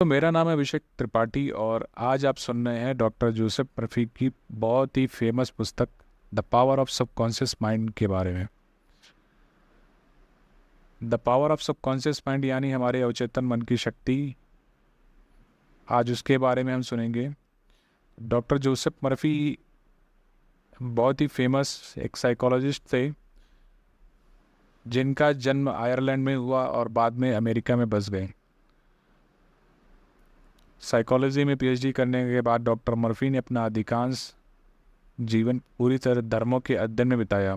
तो मेरा नाम है अभिषेक त्रिपाठी और आज आप सुन रहे हैं डॉक्टर जोसेफ मर्फी की बहुत ही फेमस पुस्तक the power of subconscious mind के बारे में। The power of subconscious mind यानी हमारे अवचेतन मन की शक्ति। आज उसके बारे में हम सुनेंगे। डॉक्टर जोसेफ मर्फी बहुत ही फेमस एक साइकोलॉजिस्ट थे जिनका जन्म आयरलैंड में हुआ और बाद में अमेरिका में बस गए। साइकोलॉजी में पीएचडी करने के बाद डॉक्टर मर्फी ने अपना अधिकांश जीवन पूरी तरह धर्मों के अध्ययन में बिताया।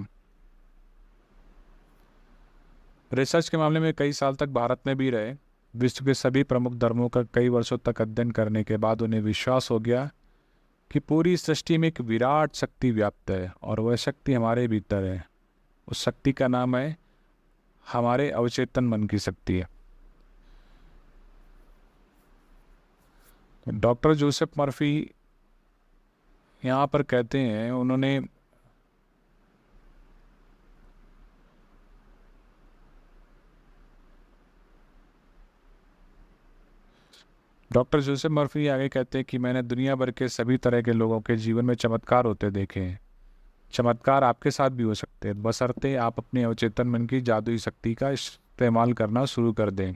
रिसर्च के मामले में कई साल तक भारत में भी रहे। विश्व के सभी प्रमुख धर्मों का कई वर्षों तक अध्ययन करने के बाद उन्हें विश्वास हो गया कि पूरी सृष्टि में एक विराट शक्ति व्याप्त है और वह शक्ति हमारे भीतर है। उस शक्ति का नाम है हमारे अवचेतन मन की शक्ति है। डॉक्टर जोसेफ मर्फी यहाँ पर कहते हैं, उन्होंने डॉक्टर जोसेफ मर्फी आगे कहते हैं कि मैंने दुनिया भर के सभी तरह के लोगों के जीवन में चमत्कार होते देखे हैं। चमत्कार आपके साथ भी हो सकते हैं, बशर्ते आप अपने अवचेतन मन की जादुई शक्ति का इस्तेमाल करना शुरू कर दें।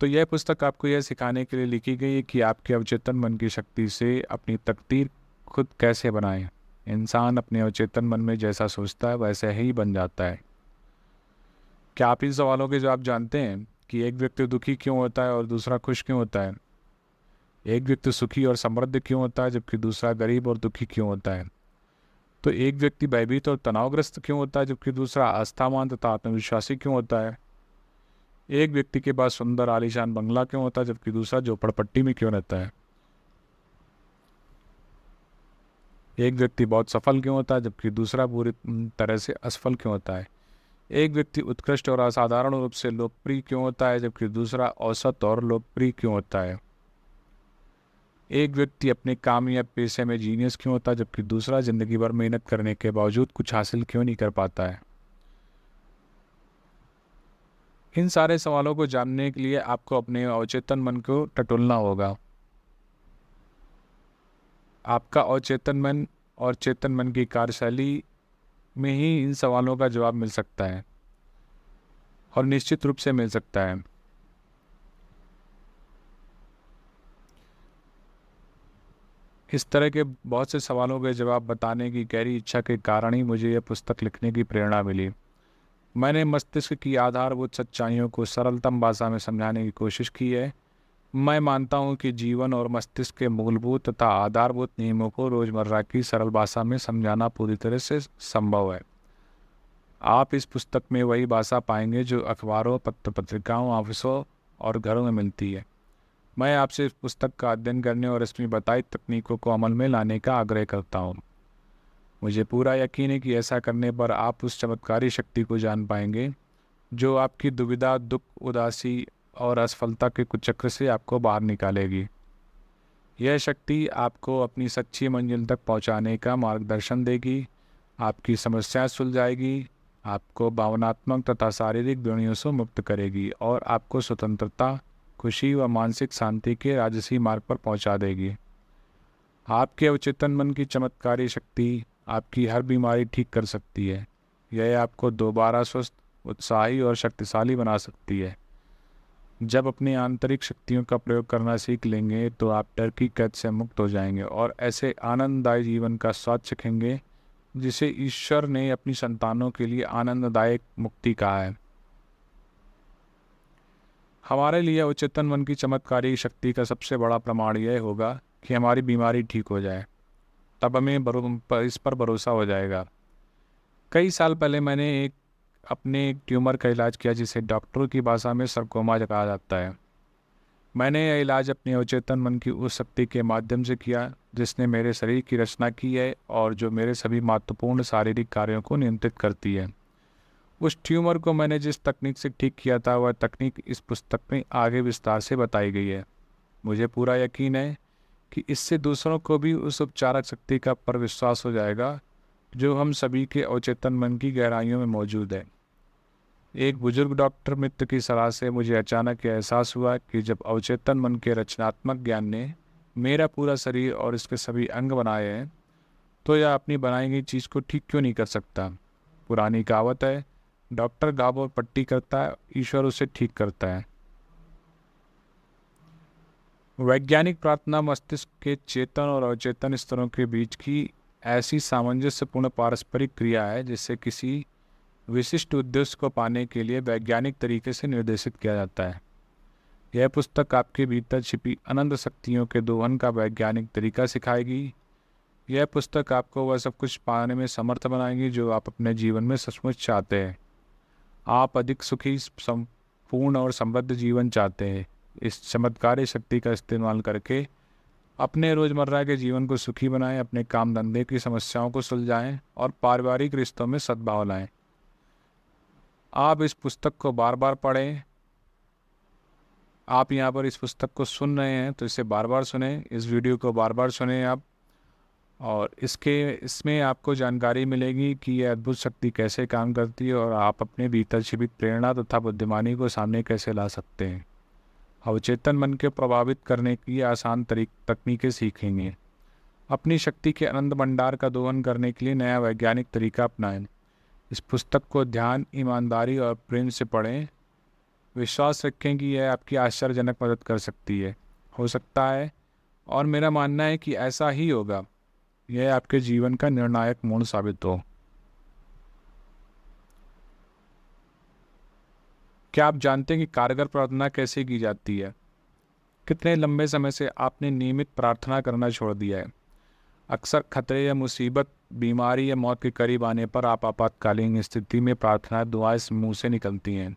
तो यह पुस्तक आपको यह सिखाने के लिए लिखी गई है कि आपके अवचेतन मन की शक्ति से अपनी तकदीर खुद कैसे बनाएं। इंसान अपने अवचेतन मन में जैसा सोचता है वैसे ही बन जाता है। क्या आप इन सवालों के जवाब जानते हैं कि एक व्यक्ति दुखी क्यों होता है और दूसरा खुश क्यों होता है? एक व्यक्ति सुखी और समृद्ध क्यों होता है जबकि दूसरा गरीब और दुखी क्यों होता है? तो एक व्यक्ति भयभीत और तनावग्रस्त क्यों होता है जबकि दूसरा आस्थावान तथा आत्मविश्वासी क्यों होता है? एक व्यक्ति के पास सुंदर आलीशान बंगला क्यों होता है जबकि दूसरा झोपड़पट्टी में क्यों रहता है? एक व्यक्ति बहुत सफल क्यों होता है जबकि दूसरा पूरी तरह से असफल क्यों होता है? एक व्यक्ति उत्कृष्ट और असाधारण रूप से लोकप्रिय क्यों होता है जबकि दूसरा औसत और लोकप्रिय क्यों होता है? एक व्यक्ति अपने काम या पेशे में जीनियस क्यों होता है जबकि दूसरा जिंदगी भर मेहनत करने के बावजूद कुछ हासिल क्यों नहीं कर पाता है? इन सारे सवालों को जानने के लिए आपको अपने अवचेतन मन को टटोलना होगा। आपका अवचेतन मन और चेतन मन की कार्यशैली में ही इन सवालों का जवाब मिल सकता है और निश्चित रूप से मिल सकता है। इस तरह के बहुत से सवालों के जवाब बताने की गहरी इच्छा के कारण ही मुझे यह पुस्तक लिखने की प्रेरणा मिली। मैंने मस्तिष्क की आधारभूत सच्चाइयों को सरलतम भाषा में समझाने की कोशिश की है। मैं मानता हूँ कि जीवन और मस्तिष्क के मूलभूत तथा आधारभूत नियमों को रोजमर्रा की सरल भाषा में समझाना पूरी तरह से संभव है। आप इस पुस्तक में वही भाषा पाएंगे जो अखबारों, पत्र पत्रिकाओं, ऑफिसों और घरों में मिलती है। मैं आपसे इस पुस्तक का अध्ययन करने और इसमें बताई तकनीकों को अमल में लाने का आग्रह करता हूँ। मुझे पूरा यकीन है कि ऐसा करने पर आप उस चमत्कारी शक्ति को जान पाएंगे जो आपकी दुविधा, दुख, उदासी और असफलता के कुचक्र से आपको बाहर निकालेगी। यह शक्ति आपको अपनी सच्ची मंजिल तक पहुंचाने का मार्गदर्शन देगी, आपकी समस्याएं सुलझाएगी, आपको भावनात्मक तथा शारीरिक बीमारियों से मुक्त करेगी और आपको स्वतंत्रता, खुशी व मानसिक शांति के राजसी मार्ग पर पहुंचा देगी। आपके अवचेतन मन की चमत्कारी शक्ति आपकी हर बीमारी ठीक कर सकती है। यह आपको दोबारा स्वस्थ, उत्साही और शक्तिशाली बना सकती है। जब अपनी आंतरिक शक्तियों का प्रयोग करना सीख लेंगे तो आप डर की कैद से मुक्त हो जाएंगे और ऐसे आनंददायी जीवन का स्वाद चखेंगे जिसे ईश्वर ने अपनी संतानों के लिए आनंददायक मुक्ति कहा है। हमारे लिए अवचेतन मन की चमत्कारी शक्ति का सबसे बड़ा प्रमाण यह होगा कि हमारी बीमारी ठीक हो जाए, तब हमें इस पर भरोसा हो जाएगा। कई साल पहले मैंने अपने एक ट्यूमर का इलाज किया जिसे डॉक्टरों की भाषा में सरकोमा कहा जाता है। मैंने यह इलाज अपने अवचेतन मन की उस शक्ति के माध्यम से किया जिसने मेरे शरीर की रचना की है और जो मेरे सभी महत्वपूर्ण शारीरिक कार्यों को नियंत्रित करती है। उस ट्यूमर को मैंने जिस तकनीक से ठीक किया था वह तकनीक इस पुस्तक में आगे विस्तार से बताई गई है। मुझे पूरा यकीन है कि इससे दूसरों को भी उस उपचारक शक्ति का पर विश्वास हो जाएगा जो हम सभी के अवचेतन मन की गहराइयों में मौजूद है। एक बुजुर्ग डॉक्टर मित्र की सलाह से मुझे अचानक यह एहसास हुआ कि जब अवचेतन मन के रचनात्मक ज्ञान ने मेरा पूरा शरीर और इसके सभी अंग बनाए हैं, तो यह अपनी बनाई गई चीज़ को ठीक क्यों नहीं कर सकता। पुरानी कहावत है, डॉक्टर घाव और पट्टी करता है, ईश्वर उसे ठीक करता है। वैज्ञानिक प्रार्थना मस्तिष्क के चेतन और अवचेतन स्तरों के बीच की ऐसी सामंजस्यपूर्ण पारस्परिक क्रिया है जिससे किसी विशिष्ट उद्देश्य को पाने के लिए वैज्ञानिक तरीके से निर्देशित किया जाता है। यह पुस्तक आपके भीतर छिपी अनंत शक्तियों के दोहन का वैज्ञानिक तरीका सिखाएगी। यह पुस्तक आपको वह सब कुछ पाने में समर्थ बनाएगी जो आप अपने जीवन में सचमुच चाहते हैं। आप अधिक सुखी, संपूर्ण और समृद्ध जीवन चाहते हैं। इस चमत्कारी शक्ति का इस्तेमाल करके अपने रोज़मर्रा के जीवन को सुखी बनाएं, अपने काम धंधे की समस्याओं को सुलझाएं और पारिवारिक रिश्तों में सद्भाव लाएं। आप इस पुस्तक को बार बार पढ़ें। आप यहाँ पर इस पुस्तक को सुन रहे हैं तो इसे बार बार सुनें, इस वीडियो को बार बार सुनें आप, और इसमें आपको जानकारी मिलेगी कि यह अद्भुत शक्ति कैसे काम करती है और आप अपने भीतर छिपी प्रेरणा तथा बुद्धिमानी को सामने कैसे ला सकते हैं। अवचेतन मन के प्रभावित करने की आसान तकनीकें सीखेंगे। अपनी शक्ति के अनंत भंडार का दोहन करने के लिए नया वैज्ञानिक तरीका अपनाएं। इस पुस्तक को ध्यान, ईमानदारी और प्रेम से पढ़ें। विश्वास रखें कि यह आपकी आश्चर्यजनक मदद कर सकती है, हो सकता है, और मेरा मानना है कि ऐसा ही होगा। यह आपके जीवन का निर्णायक मोड़ साबित हो। क्या आप जानते हैं कि कारगर प्रार्थना कैसे की जाती है? कितने लंबे समय से आपने नियमित प्रार्थना करना छोड़ दिया है? अक्सर खतरे या मुसीबत, बीमारी या मौत के करीब आने पर आप आपातकालीन स्थिति में प्रार्थना दुआएं मुंह से निकलती हैं।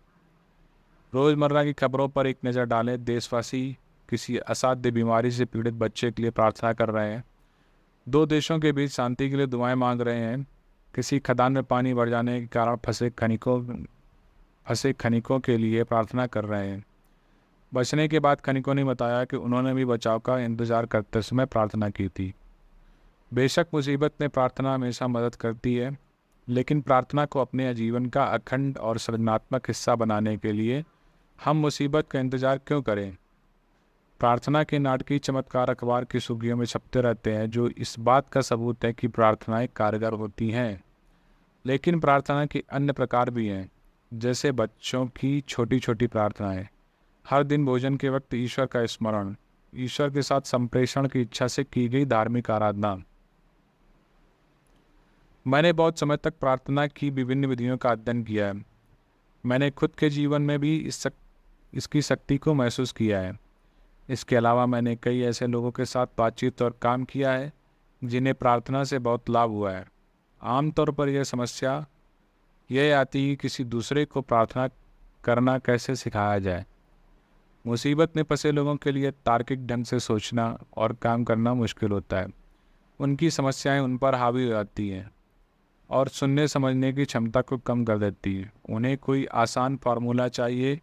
रोज़मर्रा की खबरों पर एक नज़र डालें। देशवासी किसी असाध्य बीमारी से पीड़ित बच्चे के लिए प्रार्थना कर रहे हैं। दो देशों के बीच शांति के लिए दुआएं मांग रहे हैं। किसी खदान में पानी भर जाने के कारण फंसे खनिकों के लिए प्रार्थना कर रहे हैं। बचने के बाद खनिकों ने बताया कि उन्होंने भी बचाव का इंतजार करते समय प्रार्थना की थी। बेशक मुसीबत में प्रार्थना हमेशा मदद करती है, लेकिन प्रार्थना को अपने जीवन का अखंड और सृजनात्मक हिस्सा बनाने के लिए हम मुसीबत का इंतजार क्यों करें? प्रार्थना के नाटकीय चमत्कार अखबार की सुर्खियों में छपते रहते हैं, जो इस बात का सबूत है कि प्रार्थनाएं कारगर होती हैं। लेकिन प्रार्थना के अन्य प्रकार भी हैं, जैसे बच्चों की छोटी छोटी प्रार्थनाएं, हर दिन भोजन के वक्त ईश्वर का स्मरण, ईश्वर के साथ संप्रेषण की इच्छा से की गई धार्मिक आराधना। मैंने बहुत समय तक प्रार्थना की विभिन्न विधियों का अध्ययन किया है। मैंने खुद के जीवन में भी इसकी शक्ति को महसूस किया है। इसके अलावा मैंने कई ऐसे लोगों के साथ बातचीत और काम किया है जिन्हें प्रार्थना से बहुत लाभ हुआ है। आमतौर पर यह समस्या यह आती है कि किसी दूसरे को प्रार्थना करना कैसे सिखाया जाए। मुसीबत में फंसे लोगों के लिए तार्किक ढंग से सोचना और काम करना मुश्किल होता है। उनकी समस्याएं उन पर हावी हो जाती हैं और सुनने समझने की क्षमता को कम कर देती है। उन्हें कोई आसान फार्मूला चाहिए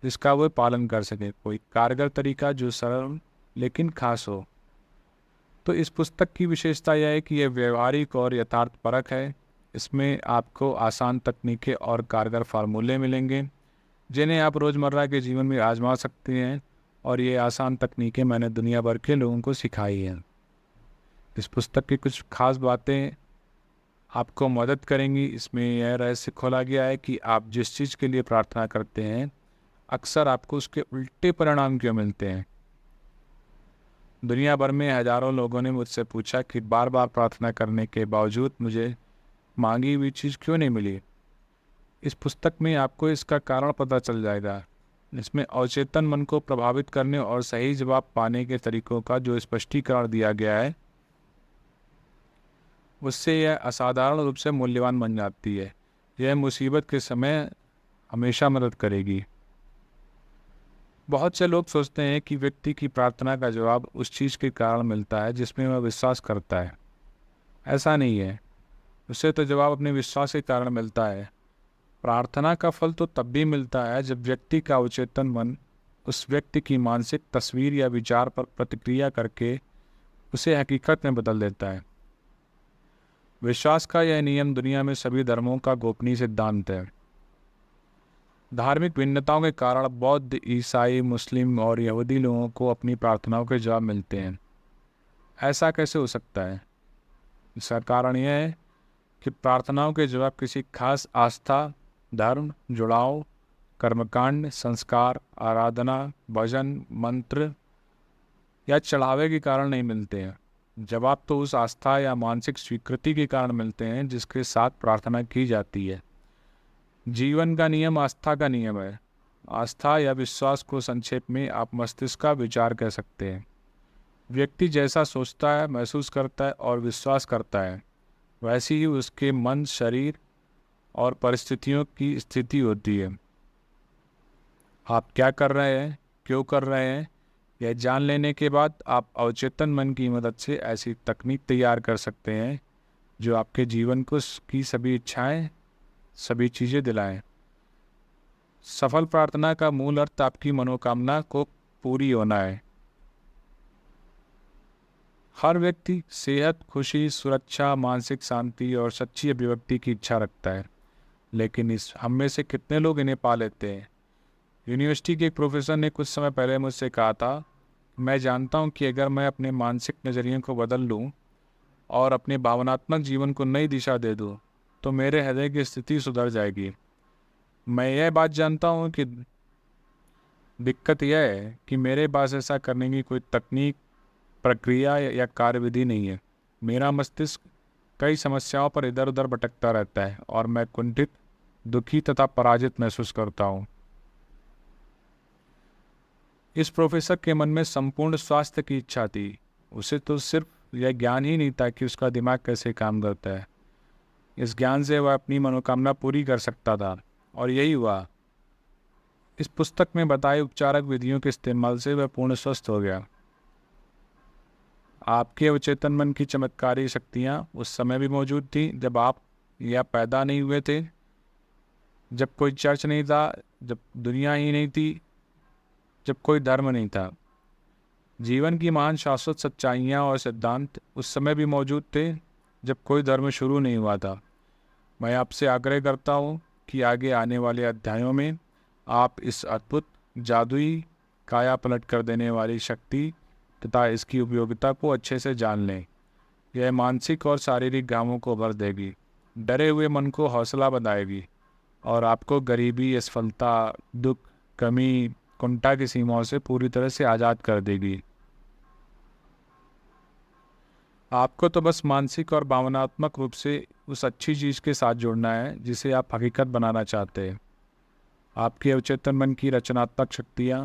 जिसका वे पालन कर सकें, कोई कारगर तरीका जो सरल लेकिन खास हो। तो इस पुस्तक की विशेषता यह है कि यह व्यवहारिक और यथार्थपरक है। इसमें आपको आसान तकनीकें और कारगर फार्मूले मिलेंगे जिन्हें आप रोज़मर्रा के जीवन में आजमा सकते हैं, और ये आसान तकनीकें मैंने दुनिया भर के लोगों को सिखाई हैं। इस पुस्तक की कुछ खास बातें आपको मदद करेंगी। इसमें यह रहस्य खोला गया है कि आप जिस चीज़ के लिए प्रार्थना करते हैं, अक्सर आपको उसके उल्टे परिणाम क्यों मिलते हैं। दुनिया भर में हजारों लोगों ने मुझसे पूछा कि बार बार प्रार्थना करने के बावजूद मुझे मांगी हुई चीज़ क्यों नहीं मिली। इस पुस्तक में आपको इसका कारण पता चल जाएगा। इसमें अवचेतन मन को प्रभावित करने और सही जवाब पाने के तरीकों का जो स्पष्टीकरण दिया गया है, उससे यह असाधारण रूप से मूल्यवान बन जाती है। यह मुसीबत के समय हमेशा मदद करेगी। बहुत से लोग सोचते हैं कि व्यक्ति की प्रार्थना का जवाब उस चीज़ के कारण मिलता है जिसमें वह विश्वास करता है। ऐसा नहीं है। उसे तो जवाब अपने विश्वास के कारण मिलता है। प्रार्थना का फल तो तब भी मिलता है जब व्यक्ति का अवचेतन मन उस व्यक्ति की मानसिक तस्वीर या विचार पर प्रतिक्रिया करके उसे हकीकत में बदल देता है। विश्वास का यह नियम दुनिया में सभी धर्मों का गोपनीय सिद्धांत है। धार्मिक भिन्नताओं के कारण बौद्ध, ईसाई, मुस्लिम और यहूदी लोगों को अपनी प्रार्थनाओं के जवाब मिलते हैं। ऐसा कैसे हो सकता है? इसका कारण यह है कि प्रार्थनाओं के जवाब किसी खास आस्था, धर्म, जुड़ाव, कर्मकांड, संस्कार, आराधना, भजन, मंत्र या चढ़ावे के कारण नहीं मिलते हैं। जवाब तो उस आस्था या मानसिक स्वीकृति के कारण मिलते हैं जिसके साथ प्रार्थना की जाती है। जीवन का नियम आस्था का नियम है। आस्था या विश्वास को संक्षेप में आप मस्तिष्क का विचार कह सकते हैं। व्यक्ति जैसा सोचता है, महसूस करता है और विश्वास करता है, वैसी ही उसके मन, शरीर और परिस्थितियों की स्थिति होती है। आप क्या कर रहे हैं, क्यों कर रहे हैं, यह जान लेने के बाद आप अवचेतन मन की मदद से ऐसी तकनीक तैयार कर सकते हैं जो आपके जीवन को की सभी इच्छाएं, सभी चीज़ें दिलाएं। सफल प्रार्थना का मूल अर्थ आपकी मनोकामना को पूरी होना है। हर व्यक्ति सेहत, खुशी, सुरक्षा, मानसिक शांति और सच्ची अभिव्यक्ति की इच्छा रखता है, लेकिन इस हम में से कितने लोग इन्हें पा लेते हैं? यूनिवर्सिटी के एक प्रोफेसर ने कुछ समय पहले मुझसे कहा था, मैं जानता हूं कि अगर मैं अपने मानसिक नज़रिए को बदल लूं और अपने भावनात्मक जीवन को नई दिशा दे दूं, तो मेरे हृदय की स्थिति सुधर जाएगी। मैं यह बात जानता हूं कि दिक्कत यह है कि मेरे पास ऐसा करने की कोई तकनीक, प्रक्रिया या कार्यविधि नहीं है। मेरा मस्तिष्क कई समस्याओं पर इधर उधर भटकता रहता है और मैं कुंठित, दुखी तथा पराजित महसूस करता हूँ। इस प्रोफेसर के मन में संपूर्ण स्वास्थ्य की इच्छा थी। उसे तो सिर्फ यह ज्ञान ही नहीं था कि उसका दिमाग कैसे काम करता है। इस ज्ञान से वह अपनी मनोकामना पूरी कर सकता था, और यही हुआ। इस पुस्तक में बताए उपचारक विधियों के इस्तेमाल से वह पूर्ण स्वस्थ हो गया। आपके अवचेतन मन की चमत्कारी शक्तियाँ उस समय भी मौजूद थी जब आप या पैदा नहीं हुए थे, जब कोई चर्च नहीं था, जब दुनिया ही नहीं थी, जब कोई धर्म नहीं था। जीवन की महान शाश्वत सच्चाइयाँ और सिद्धांत उस समय भी मौजूद थे जब कोई धर्म शुरू नहीं हुआ था। मैं आपसे आग्रह करता हूँ कि आगे आने वाले अध्यायों में आप इस अद्भुत, जादुई, काया पलट कर देने वाली शक्ति तथा इसकी उपयोगिता को अच्छे से जान लें। यह मानसिक और शारीरिक घावों को भर देगी, डरे हुए मन को हौसला बनाएगी और आपको गरीबी, असफलता, दुख, कमी, कुंठा की सीमाओं से पूरी तरह से आज़ाद कर देगी। आपको तो बस मानसिक और भावनात्मक रूप से उस अच्छी चीज़ के साथ जुड़ना है जिसे आप हकीकत बनाना चाहते हैं। आपके अवचेतन मन की रचनात्मक शक्तियाँ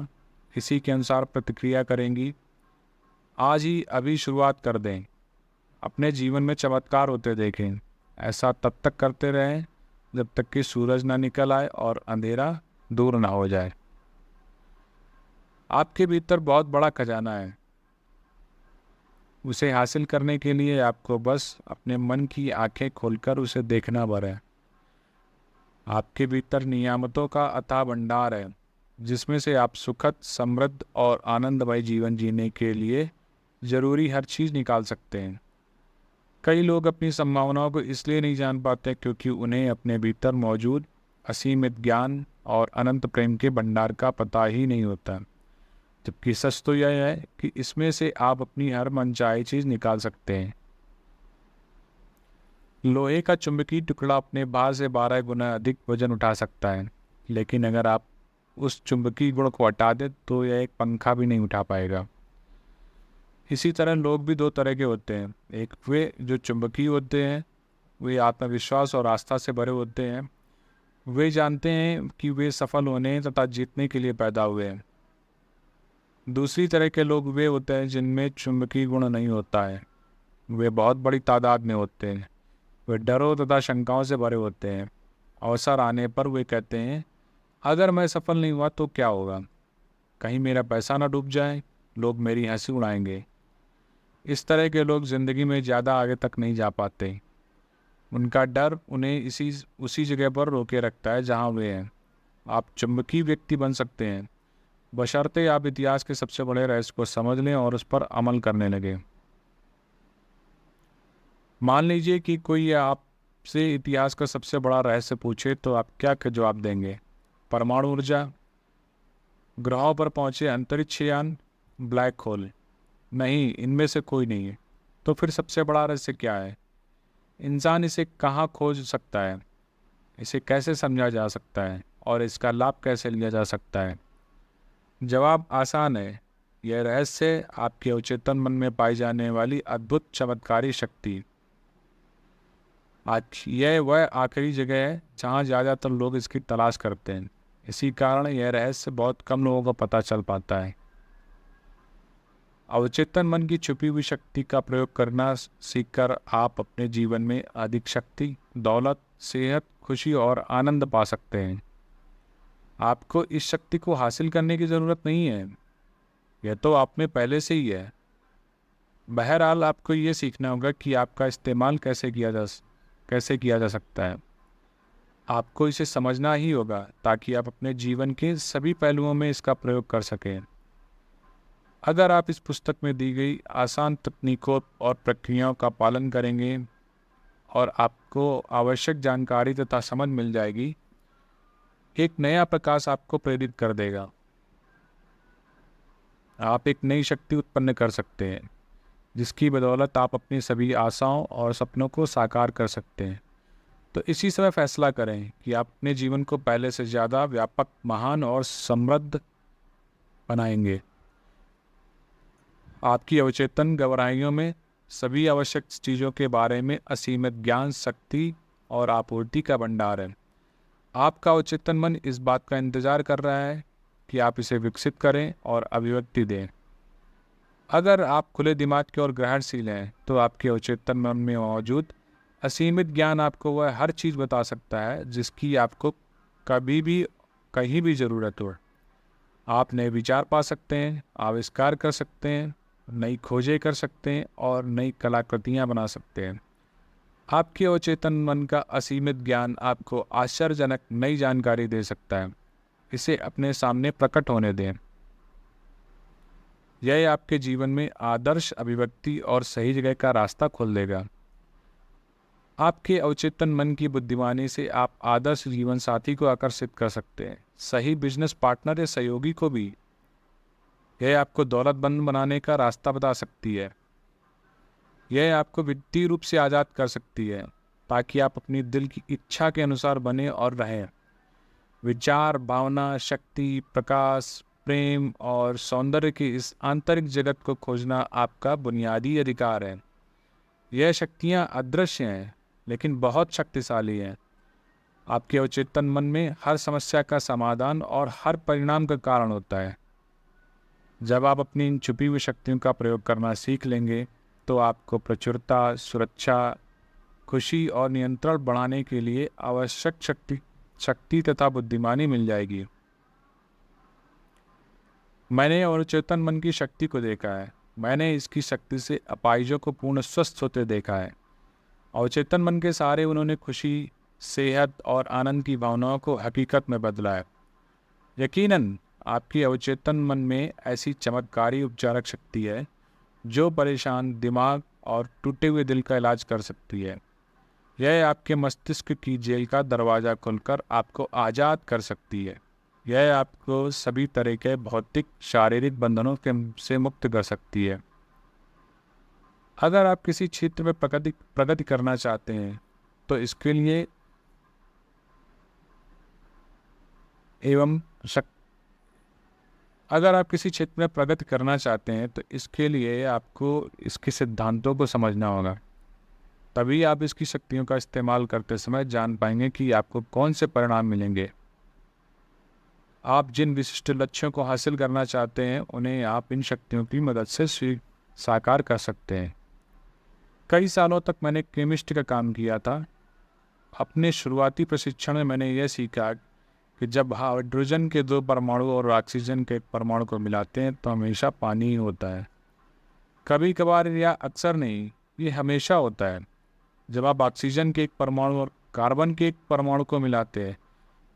इसी के अनुसार प्रतिक्रिया करेंगी। आज ही अभी शुरुआत कर दें। अपने जीवन में चमत्कार होते देखें। ऐसा तब तक करते रहें जब तक कि सूरज ना निकल आए और अंधेरा दूर ना हो जाए। आपके भीतर बहुत बड़ा खजाना है। उसे हासिल करने के लिए आपको बस अपने मन की आंखें खोलकर उसे देखना भर है। आपके भीतर नियामतों का अथाह भंडार है, जिसमें से आप सुखद, समृद्ध और आनंदमय जीवन जीने के लिए जरूरी हर चीज़ निकाल सकते हैं। कई लोग अपनी संभावनाओं को इसलिए नहीं जान पाते क्योंकि उन्हें अपने भीतर मौजूद असीमित ज्ञान और अनंत प्रेम के भंडार का पता ही नहीं होता। जबकि सच तो यह है कि इसमें से आप अपनी हर मनचाही चीज़ निकाल सकते हैं। लोहे का चुंबकीय टुकड़ा अपने भार से 12 गुना अधिक वजन उठा सकता है, लेकिन अगर आप उस चुंबकीय गुण को हटा दें तो यह एक पंखा भी नहीं उठा पाएगा। इसी तरह लोग भी दो तरह के होते हैं। एक वे जो चुंबकीय होते हैं, वे आत्मविश्वास और आस्था से भरे होते हैं। वे जानते हैं कि वे सफल होने तथा जीतने के लिए पैदा हुए हैं। दूसरी तरह के लोग वे होते हैं जिनमें चुंबकीय गुण नहीं होता है। वे बहुत बड़ी तादाद में होते हैं। वे डरों तथा शंकाओं से भरे होते हैं। अवसर आने पर वे कहते हैं, अगर मैं सफल नहीं हुआ तो क्या होगा? कहीं मेरा पैसा ना डूब जाए, लोग मेरी हंसी उड़ाएंगे। इस तरह के लोग ज़िंदगी में ज़्यादा आगे तक नहीं जा पाते। उनका डर उन्हें उसी जगह पर रोके रखता है जहाँ वे हैं। आप चुंबकीय व्यक्ति बन सकते हैं, बशर्ते आप इतिहास के सबसे बड़े रहस्य को समझ लें और उस पर अमल करने लगें। मान लीजिए कि कोई आपसे इतिहास का सबसे बड़ा रहस्य पूछे तो आप क्या जवाब देंगे? परमाणु ऊर्जा, ग्रहों पर पहुँचे अंतरिक्ष यान, ब्लैक होल? नहीं, इनमें से कोई नहीं है। तो फिर सबसे बड़ा रहस्य क्या है? इंसान इसे कहाँ खोज सकता है? इसे कैसे समझा जा सकता है और इसका लाभ कैसे लिया जा सकता है? जवाब आसान है। यह रहस्य आपके अवचेतन मन में पाई जाने वाली अद्भुत चमत्कारी शक्ति। आज यह वह आखिरी जगह है जहाँ ज़्यादातर लोग इसकी तलाश करते हैं। इसी कारण यह रहस्य बहुत कम लोगों को पता चल पाता है। अवचेतन मन की छुपी हुई शक्ति का प्रयोग करना सीखकर आप अपने जीवन में अधिक शक्ति, दौलत, सेहत, खुशी और आनंद पा सकते हैं। आपको इस शक्ति को हासिल करने की ज़रूरत नहीं है, यह तो आप में पहले से ही है। बहरहाल आपको ये सीखना होगा कि आपका इस्तेमाल कैसे किया जा सकता है। आपको इसे समझना ही होगा ताकि आप अपने जीवन के सभी पहलुओं में इसका प्रयोग कर सकें। अगर आप इस पुस्तक में दी गई आसान तकनीकों और प्रक्रियाओं का पालन करेंगे और आपको आवश्यक जानकारी तथा समझ मिल जाएगी, एक नया प्रकाश आपको प्रेरित कर देगा। आप एक नई शक्ति उत्पन्न कर सकते हैं जिसकी बदौलत आप अपनी सभी आशाओं और सपनों को साकार कर सकते हैं। तो इसी समय फैसला करें कि आप अपने जीवन को पहले से ज़्यादा व्यापक, महान और समृद्ध बनाएंगे। आपकी अवचेतन गहराइयों में सभी आवश्यक चीज़ों के बारे में असीमित ज्ञान, शक्ति और आपूर्ति का भंडार है। आपका अवचेतन मन इस बात का इंतज़ार कर रहा है कि आप इसे विकसित करें और अभिव्यक्ति दें। अगर आप खुले दिमाग के और ग्रहणशील हैं तो आपके अवचेतन मन में मौजूद असीमित ज्ञान आपको वह हर चीज़ बता सकता है जिसकी आपको कभी भी कहीं भी ज़रूरत हो। आप नए विचार पा सकते हैं, आविष्कार कर सकते हैं, नई खोजें कर सकते हैं और नई कलाकृतियाँ बना सकते हैं। आपके अवचेतन मन का असीमित ज्ञान आपको आश्चर्यजनक नई जानकारी दे सकता है। इसे अपने सामने प्रकट होने दें। यह आपके जीवन में आदर्श अभिव्यक्ति और सही जगह का रास्ता खोल देगा। आपके अवचेतन मन की बुद्धिमानी से आप आदर्श जीवन साथी को आकर्षित कर सकते हैं, सही बिजनेस पार्टनर या सहयोगी को भी। यह आपको दौलतमंद बनाने का रास्ता बता सकती है। यह आपको वित्तीय रूप से आज़ाद कर सकती है ताकि आप अपनी दिल की इच्छा के अनुसार बने और रहें। विचार, भावना, शक्ति, प्रकाश, प्रेम और सौंदर्य की इस आंतरिक जगत को खोजना आपका बुनियादी अधिकार है। यह शक्तियाँ अदृश्य हैं लेकिन बहुत शक्तिशाली हैं। आपके अवचेतन मन में हर समस्या का समाधान और हर परिणाम का कारण होता है। जब आप अपनी इन छुपी हुई शक्तियों का प्रयोग करना सीख लेंगे तो आपको प्रचुरता, सुरक्षा, खुशी और नियंत्रण बढ़ाने के लिए आवश्यक शक्ति तथा बुद्धिमानी मिल जाएगी। मैंने अवचेतन मन की शक्ति को देखा है। मैंने इसकी शक्ति से अपाहिजों को पूर्ण स्वस्थ होते देखा है। अवचेतन मन के सहारे उन्होंने खुशी, सेहत और आनंद की भावनाओं को हकीकत में बदला है। यकीनन आपकी अवचेतन मन में ऐसी चमत्कारी उपचारक शक्ति है जो परेशान दिमाग और टूटे हुए दिल का इलाज कर सकती है। यह आपके मस्तिष्क की जेल का दरवाज़ा खोलकर आपको आज़ाद कर सकती है। यह आपको सभी तरह के भौतिक, शारीरिक बंधनों से मुक्त कर सकती है। अगर आप किसी क्षेत्र में प्रगति करना चाहते हैं तो इसके लिए आपको इसके सिद्धांतों को समझना होगा। तभी आप इसकी शक्तियों का इस्तेमाल करते समय जान पाएंगे कि आपको कौन से परिणाम मिलेंगे। आप जिन विशिष्ट लक्ष्यों को हासिल करना चाहते हैं उन्हें आप इन शक्तियों की मदद से साकार कर सकते हैं। कई सालों तक मैंने केमिस्ट का काम किया था। अपने शुरुआती प्रशिक्षण में मैंने यह सीखा कि जब हाइड्रोजन के 2 परमाणु और ऑक्सीजन के 1 परमाणु को मिलाते हैं तो हमेशा पानी ही होता है। कभी कभार या अक्सर नहीं, ये हमेशा होता है। जब आप ऑक्सीजन के 1 परमाणु और कार्बन के 1 परमाणु को मिलाते हैं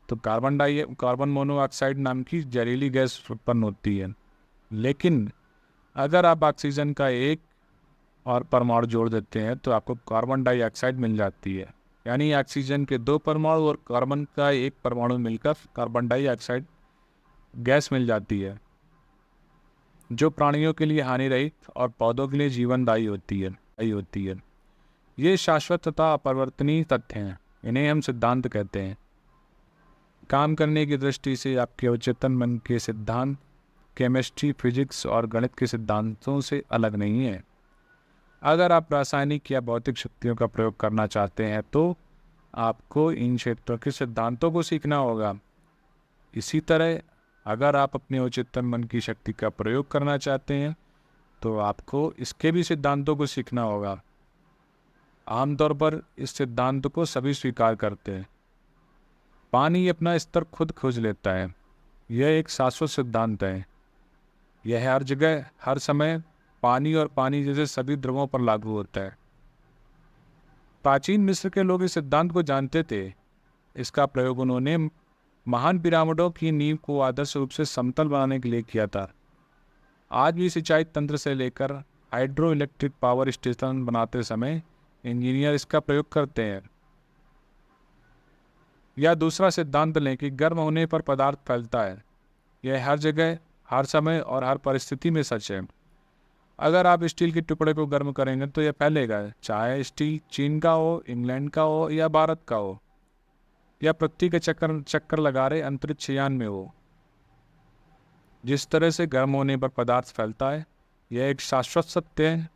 तो कार्बन मोनोऑक्साइड नाम की जहरीली गैस उत्पन्न होती है। लेकिन अगर आप ऑक्सीजन का 1 और परमाणु जोड़ देते हैं तो आपको कार्बन डाइऑक्साइड मिल जाती है, यानी ऑक्सीजन के 2 परमाणु और कार्बन का 1 परमाणु मिलकर कार्बन डाइऑक्साइड गैस मिल जाती है, जो प्राणियों के लिए हानि रहित और पौधों के लिए जीवनदायी होती है। ये शाश्वत तथा अपरिवर्तनीय तथ्य हैं। इन्हें हम सिद्धांत कहते हैं। काम करने की दृष्टि से आपके अवचेतन मन के सिद्धांत केमिस्ट्री, फिजिक्स और गणित के सिद्धांतों से अलग नहीं है। अगर आप रासायनिक या भौतिक शक्तियों का प्रयोग करना चाहते हैं तो आपको इन क्षेत्रों के सिद्धांतों को सीखना होगा। इसी तरह अगर आप अपने अवचेतन मन की शक्ति का प्रयोग करना चाहते हैं तो आपको इसके भी सिद्धांतों को सीखना होगा। आमतौर पर इस सिद्धांत को सभी स्वीकार करते हैं। पानी अपना स्तर खुद खोज लेता है। यह एक शाश्वत सिद्धांत है। यह हर जगह, हर समय पानी और पानी जैसे सभी द्रवों पर लागू होता है। प्राचीन मिस्र के लोग इस सिद्धांत को जानते थे। इसका प्रयोग उन्होंने महान पिरामिडों की नींव को आदर्श रूप से समतल बनाने के लिए किया था। आज भी सिंचाई तंत्र से लेकर हाइड्रो इलेक्ट्रिक पावर स्टेशन बनाते समय इंजीनियर इसका प्रयोग करते हैं। या दूसरा सिद्धांत लें कि गर्म होने पर पदार्थ फैलता है। यह हर जगह, हर समय और हर परिस्थिति में सच है। अगर आप स्टील के टुकड़े को गर्म करेंगे तो यह फैलेगा, चाहे स्टील चीन का हो, इंग्लैंड का हो या भारत का हो, या पृथ्वी के चक्कर लगा रहे अंतरिक्ष यान में हो। जिस तरह से गर्म होने पर पदार्थ फैलता है, यह एक शाश्वत सत्य है।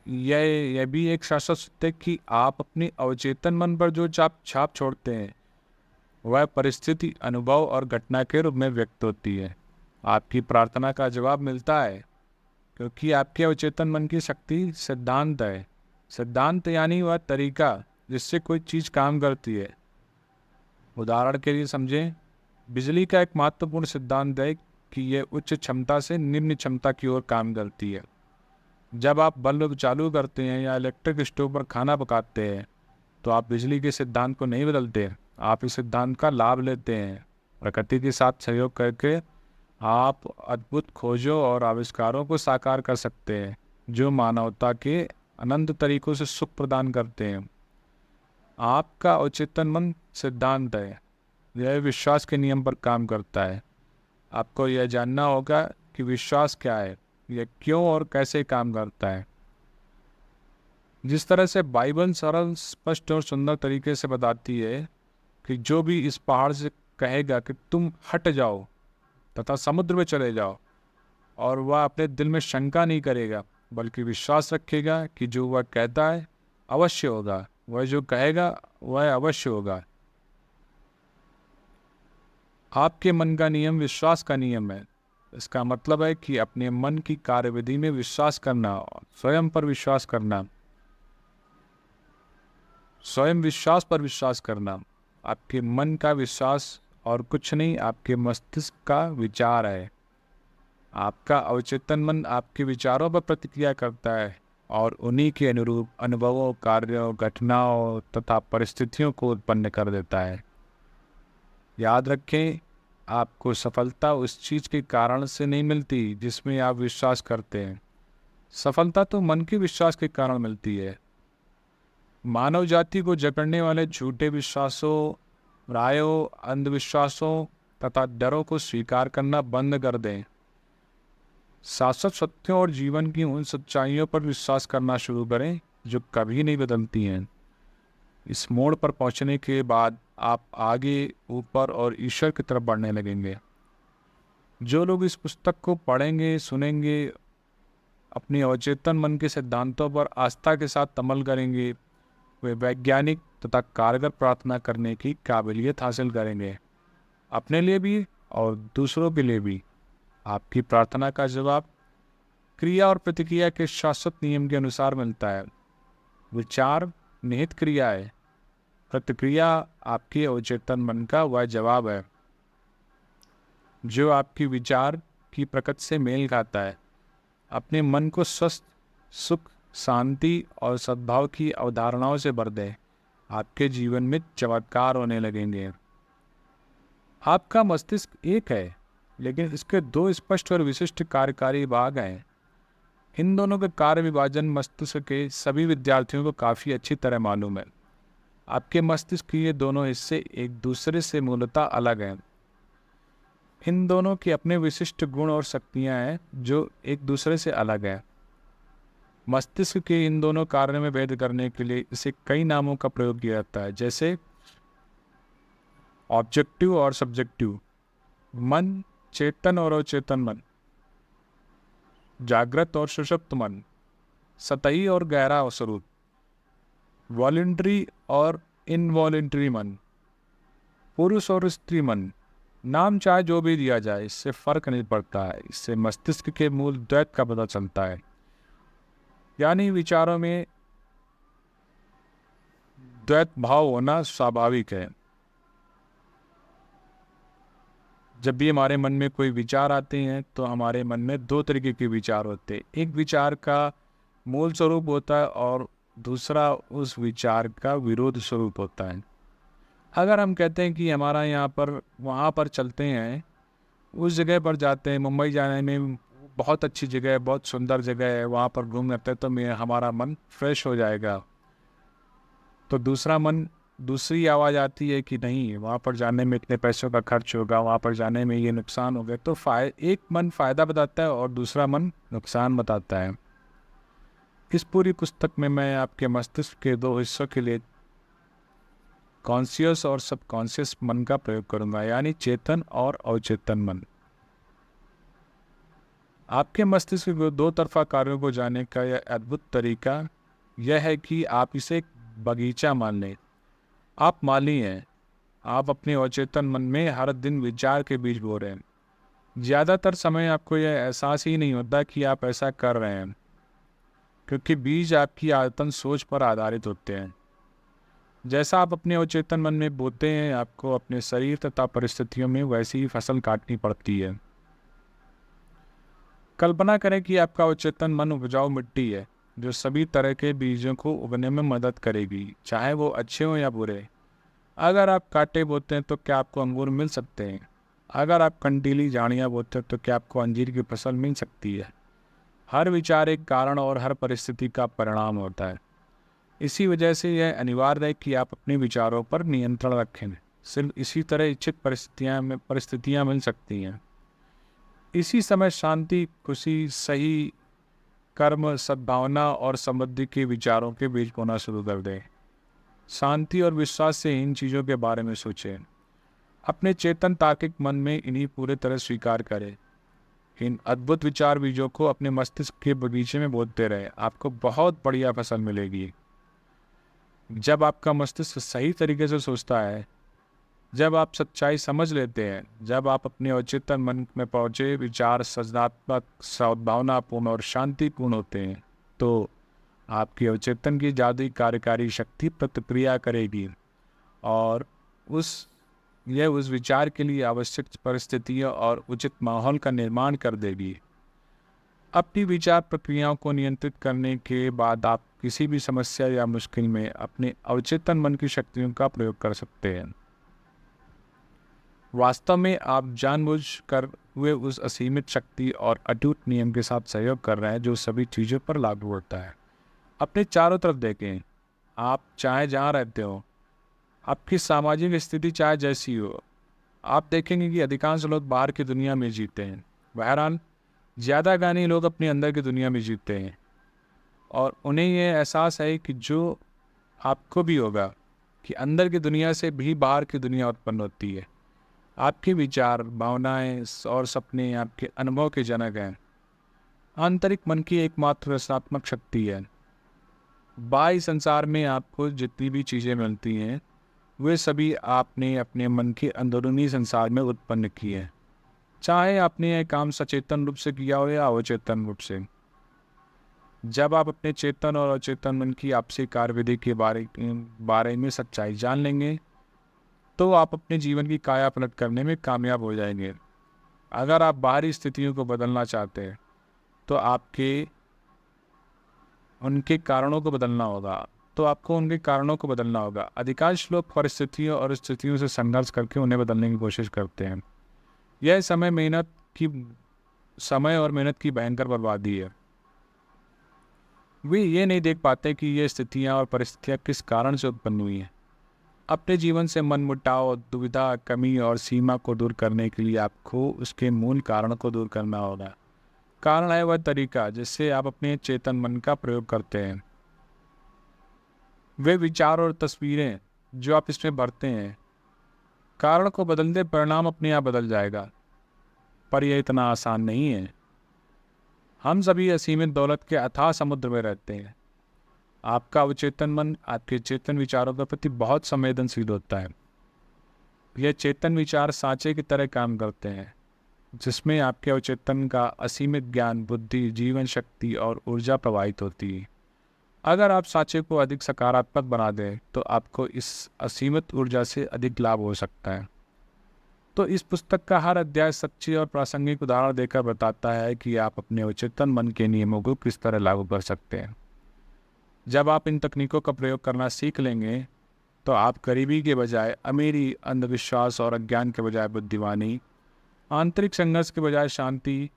यह भी एक शाश्वत सत्य है कि आप अपने अवचेतन मन पर जो छाप छोड़ते हैं वह परिस्थिति, अनुभव और घटना के रूप में व्यक्त होती है। आपकी प्रार्थना का जवाब मिलता है क्योंकि आपके अवचेतन मन की शक्ति सिद्धांत है। सिद्धांत यानी वह तरीका जिससे कोई चीज़ काम करती है। उदाहरण के लिए समझें, बिजली का एक महत्वपूर्ण सिद्धांत है कि यह उच्च क्षमता से निम्न क्षमता की ओर काम करती है। जब आप बल्ब चालू करते हैं या इलेक्ट्रिक स्टोव पर खाना पकाते हैं तो आप बिजली के सिद्धांत को नहीं बदलते, आप इस सिद्धांत का लाभ लेते हैं। प्रकृति के साथ सहयोग करके आप अद्भुत खोजों और आविष्कारों को साकार कर सकते हैं जो मानवता के अनंत तरीकों से सुख प्रदान करते हैं। आपका अवचेतन मन सिद्धांत है। यह विश्वास के नियम पर काम करता है। आपको यह जानना होगा कि विश्वास क्या है, यह क्यों और कैसे काम करता है। जिस तरह से बाइबल सरल, स्पष्ट और सुंदर तरीके से बताती है कि जो भी इस पहाड़ से कहेगा कि तुम हट जाओ तथा समुद्र में चले जाओ, और वह अपने दिल में शंका नहीं करेगा बल्कि विश्वास रखेगा कि जो वह कहता है अवश्य होगा, वह जो कहेगा वह अवश्य होगा। आपके मन का नियम विश्वास का नियम है। इसका मतलब है कि अपने मन की कार्यविधि में विश्वास करना और स्वयं पर विश्वास करना, स्वयं विश्वास पर विश्वास करना। आपके मन का विश्वास और कुछ नहीं, आपके मस्तिष्क का विचार है। आपका अवचेतन मन आपके विचारों पर प्रतिक्रिया करता है और उन्हीं के अनुरूप अनुभवों, कार्यों, घटनाओं तथा परिस्थितियों को उत्पन्न कर देता है। याद रखें, आपको सफलता उस चीज़ के कारण से नहीं मिलती जिसमें आप विश्वास करते हैं। सफलता तो मन के विश्वास के कारण मिलती है। मानव जाति को जकड़ने वाले झूठे विश्वासों, रायों, अंधविश्वासों तथा डरों को स्वीकार करना बंद कर दें। शाश्वत सत्यों और जीवन की उन सच्चाइयों पर विश्वास करना शुरू करें जो कभी नहीं बदलती हैं। इस मोड़ पर पहुंचने के बाद आप आगे, ऊपर और ईश्वर की तरफ बढ़ने लगेंगे। जो लोग इस पुस्तक को पढ़ेंगे, सुनेंगे, अपने अवचेतन मन के सिद्धांतों पर आस्था के साथ अमल करेंगे, वे वैज्ञानिक तथा कारगर प्रार्थना करने की काबिलियत हासिल करेंगे, अपने लिए भी और दूसरों के लिए भी। आपकी प्रार्थना का जवाब क्रिया और प्रतिक्रिया के शाश्वत नियम के अनुसार मिलता है। विचार निहित क्रिया है, प्रतिक्रिया आपके अवचेतन मन का वह जवाब है जो आपकी विचार की प्रकृति से मेल खाता है। अपने मन को स्वस्थ, सुख, शांति और सद्भाव की अवधारणाओं से भर दें। आपके जीवन में चमत्कार होने लगेंगे। आपका मस्तिष्क एक है, लेकिन इसके दो स्पष्ट और विशिष्ट कार्यकारी भाग हैं। इन दोनों के कार्य विभाजन मस्तिष्क के सभी विद्यार्थियों को काफ़ी अच्छी तरह मालूम है। आपके मस्तिष्क के ये दोनों हिस्से एक दूसरे से मूलतः अलग हैं। इन दोनों के अपने विशिष्ट गुण और शक्तियाँ हैं जो एक दूसरे से अलग हैं। मस्तिष्क के इन दोनों कार्यों में भेद करने के लिए इसे कई नामों का प्रयोग किया जाता है, जैसे ऑब्जेक्टिव और सब्जेक्टिव, मन, चेतन और अचेतन मन, जागृत और सुषुप्त मन, सतही और गहरा स्वरूप, वॉलंटरी और इनवॉलंटरी मन, पुरुष और स्त्री मन। नाम चाहे जो भी दिया जाए, इससे फर्क नहीं पड़ता है। इससे मस्तिष्क के मूल द्वैत का पता चलता है, यानी विचारों में द्वैत भाव होना स्वाभाविक है। जब भी हमारे मन में कोई विचार आते हैं तो हमारे मन में दो तरीके के विचार होते हैं। एक विचार का मूल स्वरूप होता है और दूसरा उस विचार का विरोध स्वरूप होता है। अगर हम कहते हैं कि हमारा यहाँ पर वहाँ पर चलते हैं, उस जगह पर जाते हैं, मुंबई जाने में बहुत अच्छी जगह है, बहुत सुंदर जगह है, वहाँ पर घूमने लगते हैं तो हमारा मन फ्रेश हो जाएगा। तो दूसरा मन, दूसरी आवाज़ आती है कि नहीं, वहाँ पर जाने में इतने पैसों का खर्च होगा, वहाँ पर जाने में ये नुकसान होगा। तो एक मन फ़ायदा बताता है और दूसरा मन नुकसान बताता है। इस पूरी पुस्तक में मैं आपके मस्तिष्क के दो हिस्सों के लिए कॉन्शियस और सबकॉन्शियस मन का प्रयोग करूँगा, यानी चेतन और अवचेतन मन। आपके मस्तिष्क के दो तरफा कार्यों को जानने का यह अद्भुत तरीका यह है कि आप इसे एक बगीचा मान लें। आप माली हैं। आप अपने अवचेतन मन में हर दिन विचार के बीज बो रहे हैं। ज़्यादातर समय आपको यह एहसास ही नहीं होता कि आप ऐसा कर रहे हैं, क्योंकि बीज आपकी आदतन सोच पर आधारित होते हैं। जैसा आप अपने अवचेतन मन में बोते हैं, आपको अपने शरीर तथा परिस्थितियों में वैसी ही फसल काटनी पड़ती है। कल्पना करें कि आपका अवचेतन मन उपजाऊ मिट्टी है जो सभी तरह के बीजों को उगने में मदद करेगी, चाहे वो अच्छे हों या बुरे। अगर आप कांटे बोते हैं तो क्या आपको अंगूर मिल सकते हैं? अगर आप कंटीली झाड़ियाँ बोते हैं तो क्या आपको अंजीर की फसल मिल सकती है? हर विचार एक कारण और हर परिस्थिति का परिणाम होता है। इसी वजह से यह अनिवार्य है कि आप अपने विचारों पर नियंत्रण रखें। सिर्फ इसी तरह इच्छित परिस्थितियाँ मिल सकती हैं। इसी समय शांति, खुशी, सही कर्म, सद्भावना और समृद्धि के विचारों के बीज बोना शुरू कर दें। शांति और विश्वास से इन चीज़ों के बारे में सोचें। अपने चेतन तार्किक मन में इन्हीं पूरे तरह स्वीकार करें। इन अद्भुत विचार बीजों को अपने मस्तिष्क के बगीचे में बोते रहें। आपको बहुत बढ़िया फसल मिलेगी। जब आपका मस्तिष्क सही तरीके से सोचता है, जब आप सच्चाई समझ लेते हैं, जब आप अपने अवचेतन मन में पहुँचे विचार सृजनात्मक, सद्भावनापूर्ण और शांतिपूर्ण होते हैं, तो आपकी अवचेतन की जादुई कार्यकारी शक्ति प्रतिक्रिया करेगी और उस विचार के लिए आवश्यक परिस्थितियों और उचित माहौल का निर्माण कर देगी। अपनी विचार प्रक्रियाओं को नियंत्रित करने के बाद आप किसी भी समस्या या मुश्किल में अपने अवचेतन मन की शक्तियों का प्रयोग कर सकते हैं। वास्तव में आप जानबूझकर हुए उस असीमित शक्ति और अटूट नियम के साथ सहयोग कर रहे हैं जो सभी चीज़ों पर लागू होता है। अपने चारों तरफ देखें। आप चाहे जहाँ रहते हो, आपकी सामाजिक स्थिति चाहे जैसी हो, आप देखेंगे कि अधिकांश लोग बाहर की दुनिया में जीते हैं। बहरहाल ज़्यादा ज्ञानी लोग अपने अंदर की दुनिया में जीते हैं और उन्हें यह एहसास है कि जो आपको भी होगा कि अंदर की दुनिया से भी बाहर की दुनिया उत्पन्न होती है। आपके विचार, भावनाएं और सपने आपके अनुभव के जनक हैं। आंतरिक मन की एकमात्र रचनात्मक शक्ति है। बाह्य संसार में आपको जितनी भी चीज़ें मिलती हैं, वे सभी आपने अपने मन के अंदरूनी संसार में उत्पन्न की हैं, चाहे आपने यह काम सचेतन रूप से किया हो या अवचेतन रूप से। जब आप अपने चेतन और अचेतन मन की आपसी कार्यविधि के बारे में सच्चाई जान लेंगे, तो आप अपने जीवन की काया पलट करने में कामयाब हो जाएंगे। अगर आप बाहरी स्थितियों को बदलना चाहते हैं, तो उनके कारणों को बदलना होगा। अधिकांश लोग परिस्थितियों और स्थितियों से संघर्ष करके उन्हें बदलने की कोशिश करते हैं। यह समय और मेहनत की भयंकर बर्बादी है। वे ये नहीं देख पाते कि ये स्थितियाँ और परिस्थितियाँ किस कारण से उत्पन्न हुई हैं। अपने जीवन से मनमुटाव, दुविधा, कमी और सीमा को दूर करने के लिए आपको उसके मूल कारण को दूर करना होगा। कारण है वह तरीका जिससे आप अपने चेतन मन का प्रयोग करते हैं। वे विचार और तस्वीरें जो आप इसमें भरते हैं। कारण को बदलते परिणाम अपने आप बदल जाएगा, पर यह इतना आसान नहीं है। हम सभी असीमित दौलत के अथाह समुद्र में रहते हैं। आपका अवचेतन मन आपके चेतन विचारों के प्रति बहुत संवेदनशील होता है। यह चेतन विचार सांचे की तरह काम करते हैं, जिसमें आपके अवचेतन का असीमित ज्ञान, बुद्धि, जीवन शक्ति और ऊर्जा प्रवाहित होती है। अगर आप सांचे को अधिक सकारात्मक बना दें तो आपको इस असीमित ऊर्जा से अधिक लाभ हो सकता है। तो इस पुस्तक का हर अध्याय सच्ची और प्रासंगिक उदाहरण देकर बताता है कि आप अपने अवचेतन मन के नियमों को किस तरह लागू कर सकते हैं। जब आप इन तकनीकों का प्रयोग करना सीख लेंगे तो आप गरीबी के बजाय अमीरी, अंधविश्वास और अज्ञान के बजाय बुद्धिमानी, आंतरिक संघर्ष के बजाय शांति,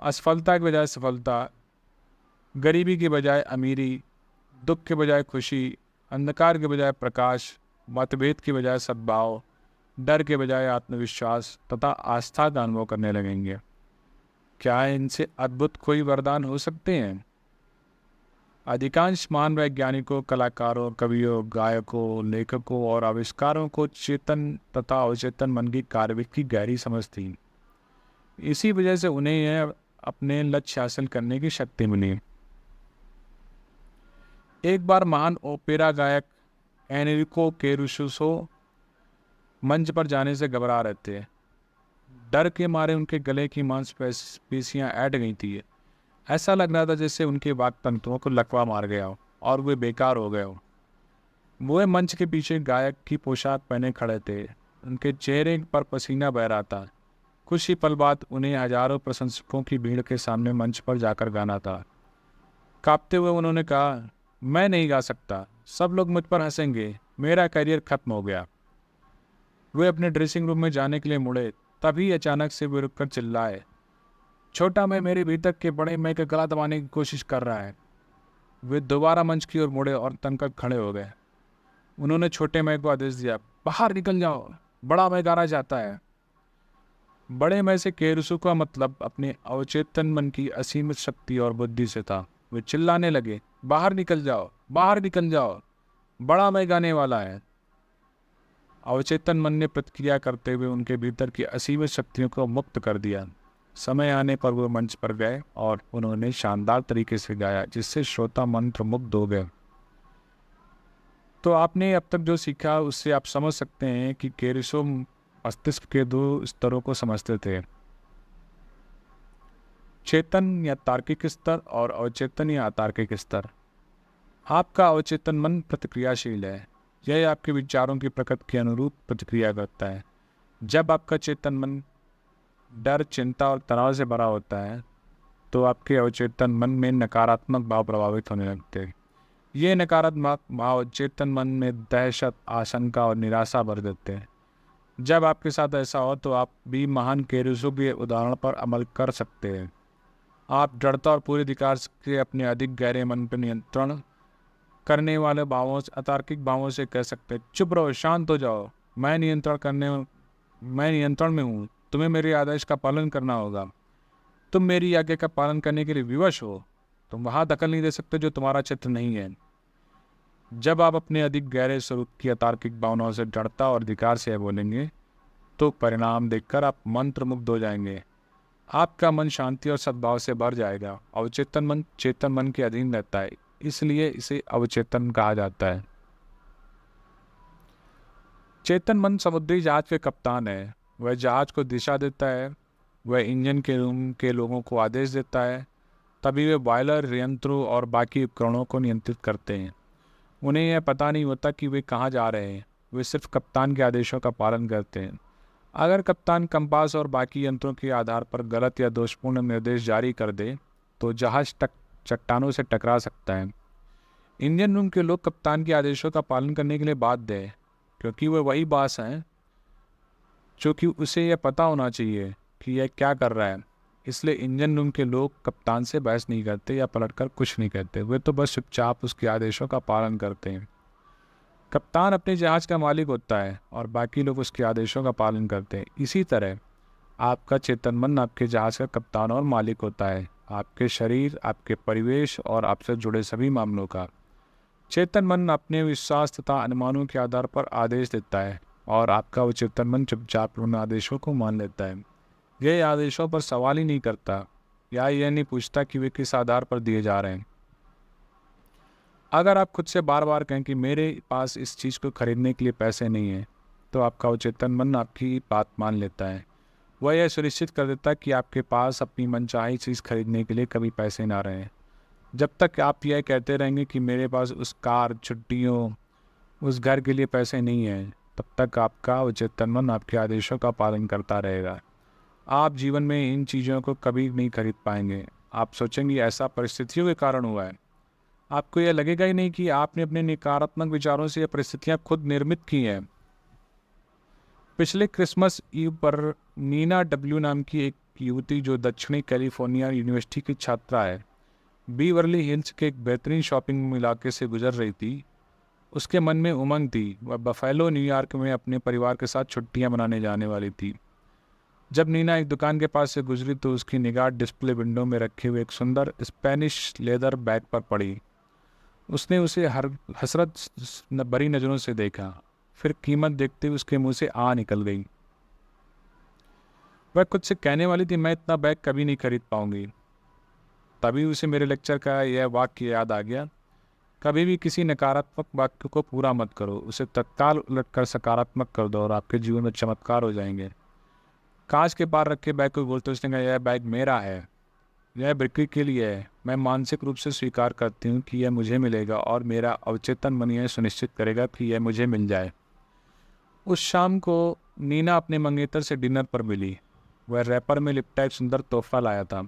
असफलता के बजाय सफलता, गरीबी के बजाय अमीरी, दुख के बजाय खुशी, अंधकार के बजाय प्रकाश, मतभेद के बजाय सद्भाव, डर के बजाय आत्मविश्वास तथा आस्था का अनुभव करने लगेंगे। क्या इनसे अद्भुत कोई वरदान हो सकते हैं? अधिकांश महान वैज्ञानिकों, कलाकारों, कवियों, गायकों, लेखकों और आविष्कारों को चेतन तथा अवचेतन मन की कार्रवाई की गहरी समझ थी। इसी वजह से उन्हें यह अपने लक्ष्य हासिल करने की शक्ति मिली। एक बार महान ओपेरा गायक एनरिको केरुसो मंच पर जाने से घबरा रहे थे। डर के मारे उनके गले की मांसपेशियां ऐंठ गई थी। ऐसा लग रहा था जैसे उनके वाक तंतुओं को लकवा मार गया हो और वे बेकार हो गए हो। वो मंच के पीछे गायक की पोशाक पहने खड़े थे। उनके चेहरे पर पसीना बह रहा था। कुछ ही पल बाद उन्हें हजारों प्रशंसकों की भीड़ के सामने मंच पर जाकर गाना था। कांपते हुए उन्होंने कहा, मैं नहीं गा सकता, सब लोग मुझ पर हंसेंगे, मेरा करियर खत्म हो गया। वे अपने ड्रेसिंग रूम में जाने के लिए मुड़े, तभी अचानक से वे रुककर चिल्लाए, छोटा मैं मेरे भीतर के बड़े मैं का गला दबाने की कोशिश कर रहा है। वे दोबारा मंच की ओर मुड़े और तनकर खड़े हो गए। उन्होंने छोटे मैं को आदेश दिया, बाहर निकल जाओ, बड़ा मैं गाना चाहता है। बड़े मैं से केरुसु का मतलब अपने अवचेतन मन की असीमित शक्ति और बुद्धि से था। वे चिल्लाने लगे, बाहर निकल जाओ, बाहर निकल जाओ, बड़ा मैं गाने वाला है। अवचेतन मन ने प्रतिक्रिया करते हुए उनके भीतर की असीमित शक्तियों को मुक्त कर दिया। समय आने पर वो मंच पर गए और उन्होंने शानदार तरीके से गाया, जिससे श्रोता मंत्र मुग्ध हो गए। तो आपने अब तक जो सीखा उससे आप समझ सकते हैं कि केरुसो मस्तिष्क के दो स्तरों को समझते थे, चेतन या तार्किक स्तर और अवचेतन या अतार्किक स्तर। आपका अवचेतन मन प्रतिक्रियाशील है। यह आपके विचारों की प्रकृति के अनुरूप प्रतिक्रिया करता है। जब आपका चेतन मन डर, चिंता और तनाव से भरा होता है तो आपके अवचेतन मन में नकारात्मक भाव प्रभावित होने लगते हैं। ये नकारात्मक भाव चेतन मन में दहशत, आशंका और निराशा भर देते हैं। जब आपके साथ ऐसा हो तो आप भी महान केरुसो के उदाहरण पर अमल कर सकते हैं। आप दृढ़ता और पूरे अधिकार से अपने अधिक गहरे मन पर नियंत्रण करने वाले भावों से, अतार्किक भावों से कह सकते हैं, चुप रहो, शांत हो जाओ, मैं नियंत्रण में हूँ, तुम्हें मेरे आदेश का पालन करना होगा, तुम मेरी आज्ञा का पालन करने के लिए विवश हो, तुम वहाँ दखल नहीं दे सकते जो तुम्हारा क्षेत्र नहीं है। जब आप अपने अधिक गहरे स्वरूप की अतार्किक भावनाओं से दृढ़ता और अधिकार से बोलेंगे तो परिणाम देखकर आप मंत्र मुग्ध हो जाएंगे। आपका मन शांति और सद्भाव से भर जाएगा। अवचेतन मन चेतन मन के अधीन रहता है, इसलिए इसे अवचेतन कहा जाता है। चेतन मन समुद्री जहाज के कप्तान है। वह जहाज को दिशा देता है, वह इंजन के रूम के लोगों को आदेश देता है, तभी वे बॉयलर, यंत्रों और बाकी उपकरणों को नियंत्रित करते हैं। उन्हें यह पता नहीं होता कि वे कहाँ जा रहे हैं, वे सिर्फ कप्तान के आदेशों का पालन करते हैं। अगर कप्तान कंपास और बाकी यंत्रों के आधार पर गलत या दोषपूर्ण निर्देश जारी कर दे तो जहाज चट्टानों से टकरा सकता है। इंडियन रूम के लोग कप्तान के आदेशों का पालन करने के लिए बाध्य हैं, क्योंकि वे वही बास हैं जो कि उसे यह पता होना चाहिए कि यह क्या कर रहा है। इसलिए इंजन रूम के लोग कप्तान से बहस नहीं करते या पलटकर कुछ नहीं कहते, वे तो बस चुपचाप उसके आदेशों का पालन करते हैं। कप्तान अपने जहाज का मालिक होता है और बाकी लोग उसके आदेशों का पालन करते हैं। इसी तरह आपका चेतन मन आपके जहाज का कप्तान और मालिक होता है, आपके शरीर, आपके परिवेश और आपसे जुड़े सभी मामलों का। चेतन मन अपने विश्वास तथा अनुमानों के आधार पर आदेश देता है और आपका वो चेतन मन चुपचाप उन आदेशों को मान लेता है। यह आदेशों पर सवाल ही नहीं करता या यह नहीं पूछता कि वे किस आधार पर दिए जा रहे हैं। अगर आप खुद से बार बार कहें कि मेरे पास इस चीज़ को खरीदने के लिए पैसे नहीं हैं, तो आपका वो चेतन मन आपकी बात मान लेता है। वह यह सुनिश्चित कर देता है कि आपके पास अपनी मनचाही चीज़ खरीदने के लिए कभी पैसे ना रहें। जब तक आप यह कहते रहेंगे कि मेरे पास उस कार, छुट्टियों, उस घर के लिए पैसे नहीं हैं, तब तक आपका वो चेतन मन आपके आदेशों का पालन करता रहेगा। आप जीवन में इन चीज़ों को कभी नहीं खरीद पाएंगे। आप सोचेंगे ऐसा परिस्थितियों के कारण हुआ है। आपको यह लगेगा ही नहीं कि आपने अपने नकारात्मक विचारों से ये परिस्थितियाँ खुद निर्मित की हैं। पिछले क्रिसमस ईव पर नीना डब्ल्यू नाम की एक युवती, जो दक्षिणी कैलिफोर्निया यूनिवर्सिटी की छात्रा है, बीवर्ली हिल्स के एक बेहतरीन शॉपिंग इलाके से गुजर रही थी। उसके मन में उमंग थी। वह बफेलो, न्यूयॉर्क में अपने परिवार के साथ छुट्टियां मनाने जाने वाली थी। जब नीना एक दुकान के पास से गुजरी तो उसकी निगाह डिस्प्ले विंडो में रखे हुए एक सुंदर स्पेनिश लेदर बैग पर पड़ी। उसने उसे हर हसरत भरी नज़रों से देखा, फिर कीमत देखते हुए उसके मुंह से आ निकल गई। वह खुद से कहने वाली थी, मैं इतना बैग कभी नहीं खरीद पाऊंगी। तभी उसे मेरे लेक्चर का यह वाक्य याद आ गया, कभी भी किसी नकारात्मक वाक्य को पूरा मत करो, उसे तत्काल उलटकर सकारात्मक कर दो और आपके जीवन में चमत्कार हो जाएंगे। कांच के पार रखे बैग को बोलते उसने कहा, यह बैग मेरा है, यह बिक्री के लिए है। मैं मानसिक रूप से स्वीकार करती हूँ कि यह मुझे मिलेगा और मेरा अवचेतन मन यह सुनिश्चित करेगा कि यह मुझे मिल जाए। उस शाम को नीना अपने मंगेतर से डिनर पर मिली। वह रैपर में लिपटा एक सुंदर तोहफा लाया था।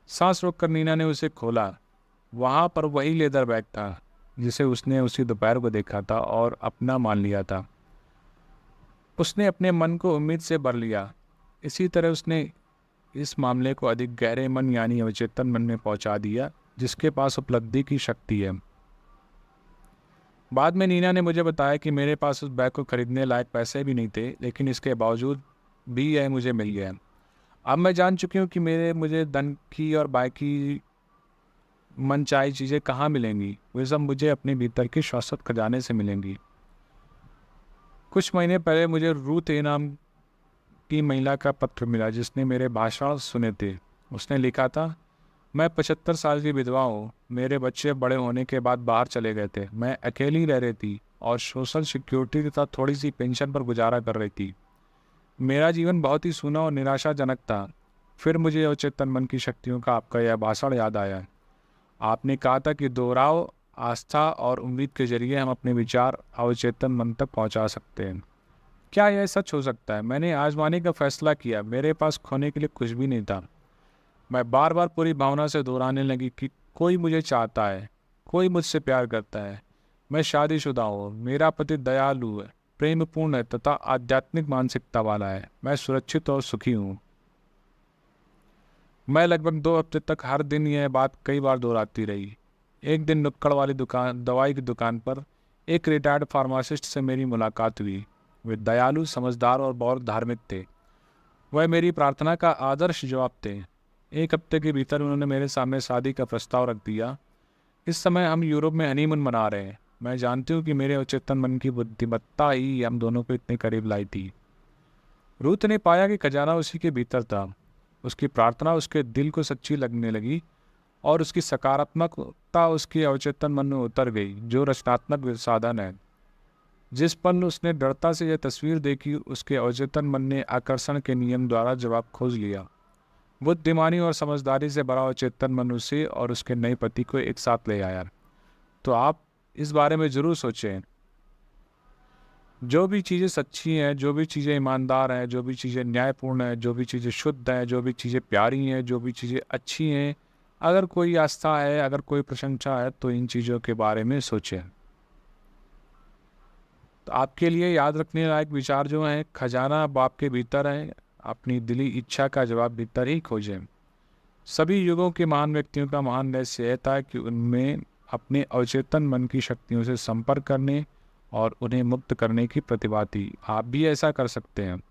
सांस रोककर नीना ने उसे खोला। वहाँ पर वही लेदर बैग था जिसे उसने उसी दोपहर को देखा था और अपना मान लिया था। उसने अपने मन को उम्मीद से भर लिया। इसी तरह उसने इस मामले को अधिक गहरे मन यानी अवचेतन मन में पहुंचा दिया, जिसके पास उपलब्धि की शक्ति है। बाद में नीना ने मुझे बताया कि मेरे पास उस बैग को खरीदने लायक पैसे भी नहीं थे, लेकिन इसके बावजूद भी यह मुझे मिल गया। अब मैं जान चुकी हूँ कि मुझे धन की और बाकी मनचाही चीज़ें कहाँ मिलेंगी। वे सब मुझे अपने भीतर की शाश्वत खजाने से मिलेंगी। कुछ महीने पहले मुझे रूथ ए नाम की महिला का पत्र मिला, जिसने मेरे भाषण सुने थे। उसने लिखा था, मैं 75 साल की विधवा हूँ। मेरे बच्चे बड़े होने के बाद बाहर चले गए थे। मैं अकेली रह रही थी और सोशल सिक्योरिटी तथा थोड़ी सी पेंशन पर गुजारा कर रही थी। मेरा जीवन बहुत ही सूना और निराशाजनक था। फिर मुझे अवचेतन मन की शक्तियों का आपका यह भाषण याद आया। आपने कहा था कि दोहराव, आस्था और उम्मीद के जरिए हम अपने विचार अवचेतन मन तक पहुंचा सकते हैं। क्या यह सच हो सकता है? मैंने आजमाने का फैसला किया। मेरे पास खोने के लिए कुछ भी नहीं था। मैं बार बार पूरी भावना से दोहराने लगी कि कोई मुझे चाहता है, कोई मुझसे प्यार करता है। मैं शादीशुदा हूँ, मेरा पति दयालु है, प्रेमपूर्ण है तथा आध्यात्मिक मानसिकता वाला है। मैं सुरक्षित और सुखी हूँ। मैं लगभग 2 हफ्ते तक हर दिन यह बात कई बार दोहराती रही। एक दिन नुक्कड़ वाली दवाई की दुकान पर एक रिटायर्ड फार्मासिस्ट से मेरी मुलाकात हुई। वे दयालु, समझदार और बहुत धार्मिक थे। वह मेरी प्रार्थना का आदर्श जवाब थे। 1 हफ्ते के भीतर उन्होंने मेरे सामने शादी का प्रस्ताव रख दिया। इस समय हम यूरोप में हनीमून मना रहे हैं। मैं जानती हूँ कि मेरे अवचेतन मन की बुद्धिमत्ता ही हम दोनों को इतने करीब लाई थी। रूथ ने पाया कि खजाना उसी के भीतर था। उसकी प्रार्थना उसके दिल को सच्ची लगने लगी और उसकी सकारात्मकता उसके अवचेतन मन में उतर गई, जो रचनात्मक साधन है। जिस पल उसने दृढ़ता से यह तस्वीर देखी, उसके अवचेतन मन ने आकर्षण के नियम द्वारा जवाब खोज लिया। बुद्धिमानी और समझदारी से भरा अवचेतन मन उसे और उसके नए पति को एक साथ ले आया। तो आप इस बारे में जरूर सोचें। जो भी चीज़ें सच्ची हैं, जो भी चीज़ें ईमानदार हैं, जो भी चीज़ें न्यायपूर्ण हैं, जो भी चीज़ें शुद्ध हैं, जो भी चीज़ें प्यारी हैं, जो भी चीज़ें अच्छी हैं, अगर कोई आस्था है, अगर कोई प्रशंसा है, तो इन चीज़ों के बारे में सोचें। तो आपके लिए याद रखने लायक विचार जो हैं, खजाना अब आपके भीतर है। अपनी दिली इच्छा का जवाब भीतर ही खोजें। सभी युगों के महान व्यक्तियों का महान रहस्य यह था कि उनमें अपने अवचेतन मन की शक्तियों से संपर्क करने और उन्हें मुक्त करने की प्रतिभा थी। आप भी ऐसा कर सकते हैं।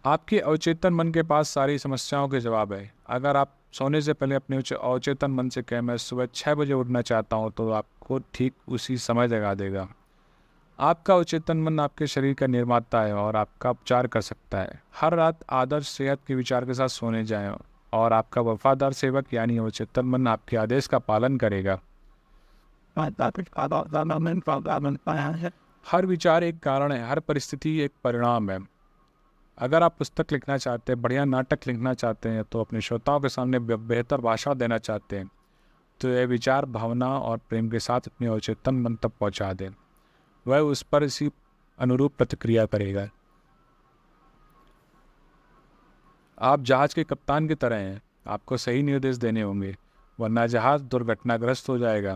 आपके अवचेतन मन के पास सारी समस्याओं के जवाब है। अगर आप सोने से पहले अपने अवचेतन मन से कहें मैं सुबह 6 बजे उठना चाहता हूँ, तो आपको ठीक उसी समय जगा देगा। आपका अवचेतन मन आपके शरीर का निर्माता है और आपका उपचार कर सकता है। हर रात आदर्श सेहत के विचार के साथ सोने जाएं और आपका वफादार सेवक यानी अवचेतन मन आपके आदेश का पालन करेगा। हर विचार एक कारण है, हर परिस्थिति एक परिणाम है। अगर आप पुस्तक लिखना चाहते हैं, बढ़िया नाटक लिखना चाहते हैं, तो अपने श्रोताओं के सामने बेहतर भाषा देना चाहते हैं, तो यह विचार भावना और प्रेम के साथ अपने अवचेतन मन तक पहुँचा दें। वह उस पर इसी अनुरूप प्रतिक्रिया करेगा। आप जहाज के कप्तान की तरह हैं, आपको सही निर्देश देने होंगे, वरना जहाज दुर्घटनाग्रस्त हो जाएगा।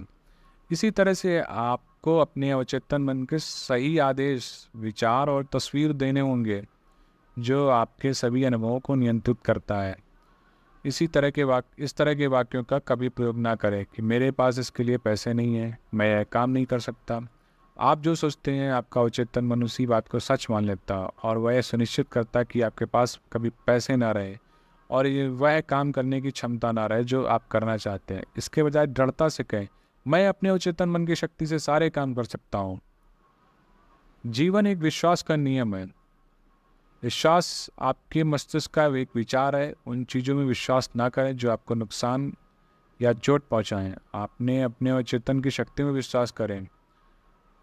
इसी तरह से आपको अपने अवचेतन मन के सही आदेश, विचार और तस्वीर देने होंगे, जो आपके सभी अनुभवों को नियंत्रित करता है। इस तरह के वाक्यों का कभी प्रयोग ना करें कि मेरे पास इसके लिए पैसे नहीं हैं, मैं यह काम नहीं कर सकता। आप जो सोचते हैं, आपका अवचेतन मन उसी बात को सच मान लेता और वह सुनिश्चित करता कि आपके पास कभी पैसे ना रहे और वह काम करने की क्षमता ना रहे जो आप करना चाहते हैं। इसके बजाय दृढ़ता से कहें, मैं अपने अवचेतन मन की शक्ति से सारे काम कर सकता हूँ। जीवन एक विश्वास का नियम है। विश्वास आपके मस्तिष्क का एक विचार है। उन चीज़ों में विश्वास ना करें जो आपको नुकसान या चोट पहुँचाएं। आपने अपने अवचेतन की शक्ति में विश्वास करें।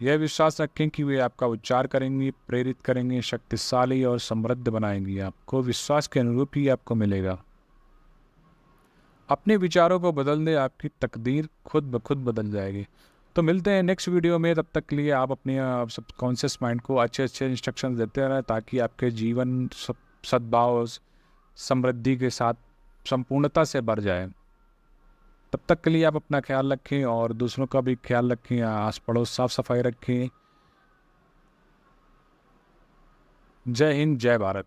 यह विश्वास रखें कि वे आपका उच्चार करेंगी, प्रेरित करेंगे, शक्तिशाली और समृद्ध बनाएंगी। आपको विश्वास के अनुरूप ही आपको मिलेगा। अपने विचारों को बदल दें, आपकी तकदीर खुद ब खुद बदल जाएगी। तो मिलते हैं नेक्स्ट वीडियो में। तब तक के लिए आप अपने सबकॉन्शियस माइंड को अच्छे इंस्ट्रक्शन देते रहें ताकि आपके जीवन सद्भाव समृद्धि के साथ संपूर्णता से भर जाए। तब तक के लिए आप अपना ख्याल रखें और दूसरों का भी ख्याल रखें। आस पड़ोस साफ सफाई रखें। जय हिंद, जय भारत।